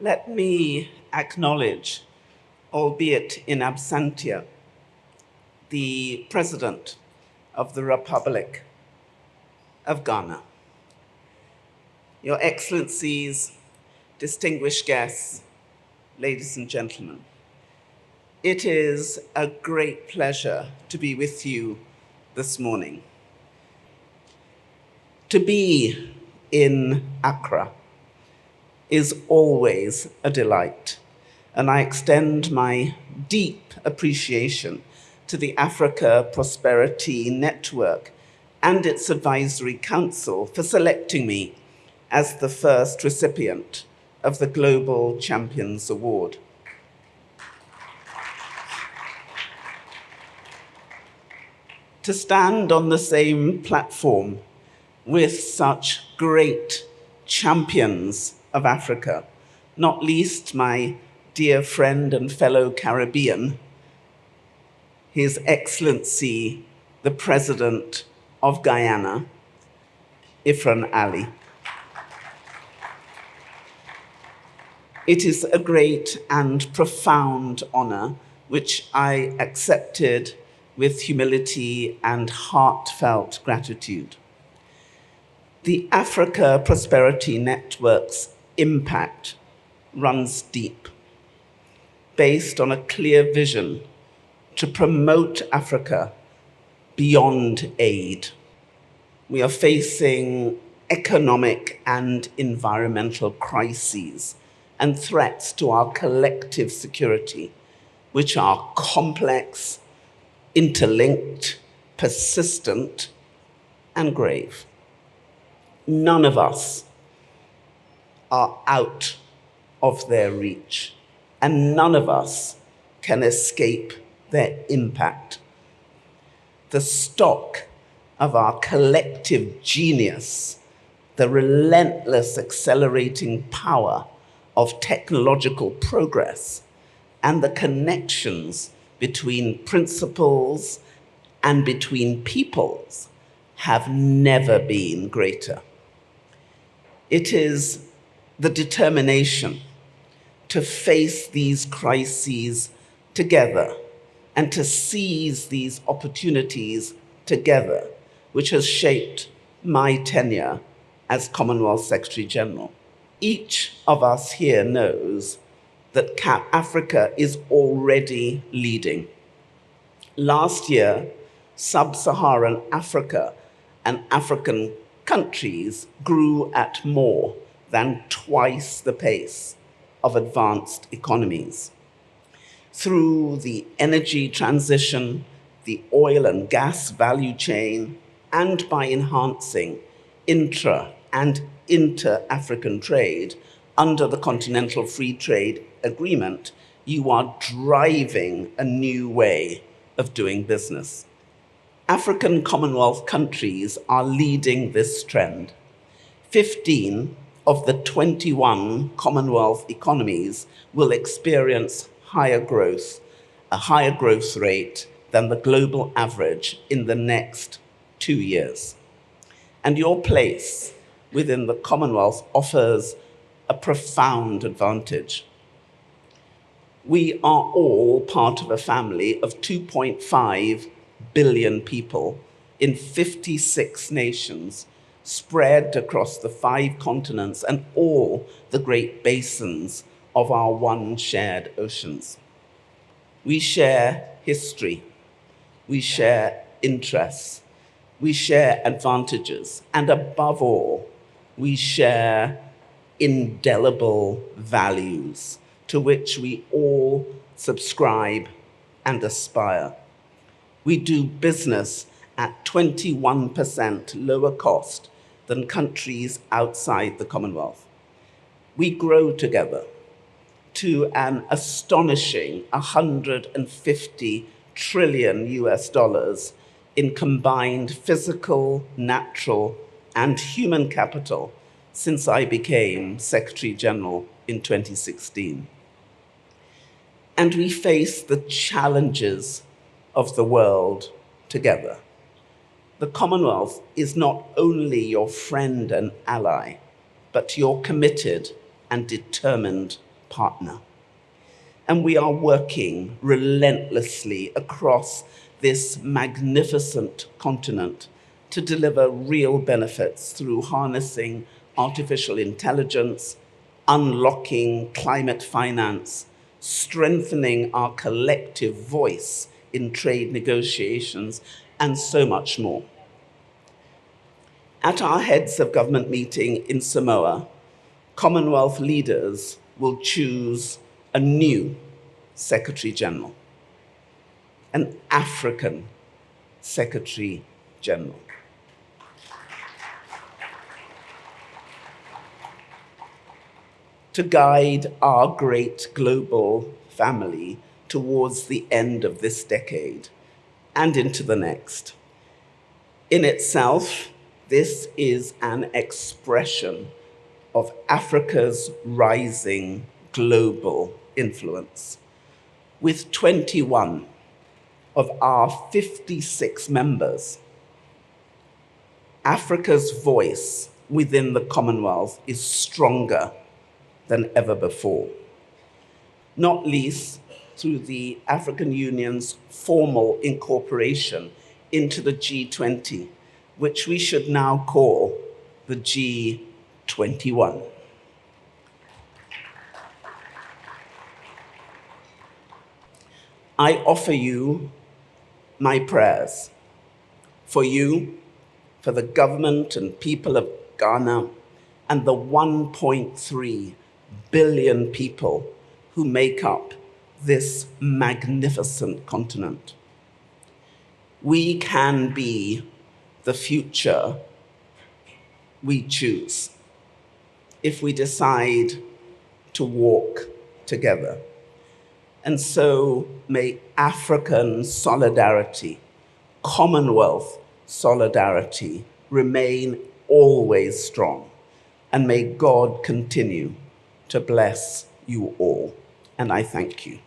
Let me acknowledge, albeit in absentia, the President of the Republic of Ghana. Your Excellencies, distinguished guests, ladies and gentlemen, it is a great pleasure to be with you this morning. To be in Accra is always a delight, and I extend my deep appreciation to the Africa Prosperity Network and its Advisory Council for selecting me as the first recipient of the Global Champions Award. To stand on the same platform with such great champions of Africa, not least my dear friend and fellow Caribbean, His Excellency, the President of Guyana, Ifran Ali. It is a great and profound honor, which I accepted with humility and heartfelt gratitude. The Africa Prosperity Network's impact runs deep, based on a clear vision to promote Africa beyond aid. We are facing economic and environmental crises and threats to our collective security, which are complex, interlinked, persistent, and grave. None of us are out of their reach, and none of us can escape their impact. The stock of our collective genius, the relentless accelerating power of technological progress, and the connections between principles and between peoples have never been greater. It is the determination to face these crises together and to seize these opportunities together, which has shaped my tenure as Commonwealth Secretary General. Each of us here knows that Africa is already leading. Last year, sub-Saharan Africa and African countries grew at more than twice the pace of advanced economies. Through the energy transition, the oil and gas value chain, and by enhancing intra- and inter-African trade under the Continental Free Trade Agreement, you are driving a new way of doing business. African Commonwealth countries are leading this trend. 15 of the 21 Commonwealth economies will experience a higher growth rate than the global average in the next 2 years. And your place within the Commonwealth offers a profound advantage. We are all part of a family of 2.5 billion people in 56 nations, spread across the 5 continents and all the great basins of our one shared oceans. We share history, we share interests, we share advantages, and above all, we share indelible values to which we all subscribe and aspire. We do business at 21% lower cost than countries outside the Commonwealth. We grow together to an astonishing 150 trillion US dollars in combined physical, natural, and human capital since I became Secretary General in 2016. And we face the challenges of the world together. The Commonwealth is not only your friend and ally, but your committed and determined partner. And we are working relentlessly across this magnificent continent to deliver real benefits through harnessing artificial intelligence, unlocking climate finance, strengthening our collective voice in trade negotiations, and so much more. At our heads of government meeting in Samoa, Commonwealth leaders will choose a new Secretary General, an African Secretary General. To guide our great global family towards the end of this decade and into the next. In itself, this is an expression of Africa's rising global influence, with 21 of our 56 members. Africa's voice within the Commonwealth is stronger than ever before, not least through the African Union's formal incorporation into the G20, which we should now call the G21. I offer you my prayers for you, for the government and people of Ghana, and the 1.3 billion people who make up this magnificent continent. We can be the future we choose if we decide to walk together. And so may African solidarity, Commonwealth solidarity remain always strong. And may God continue to bless you all. And I thank you.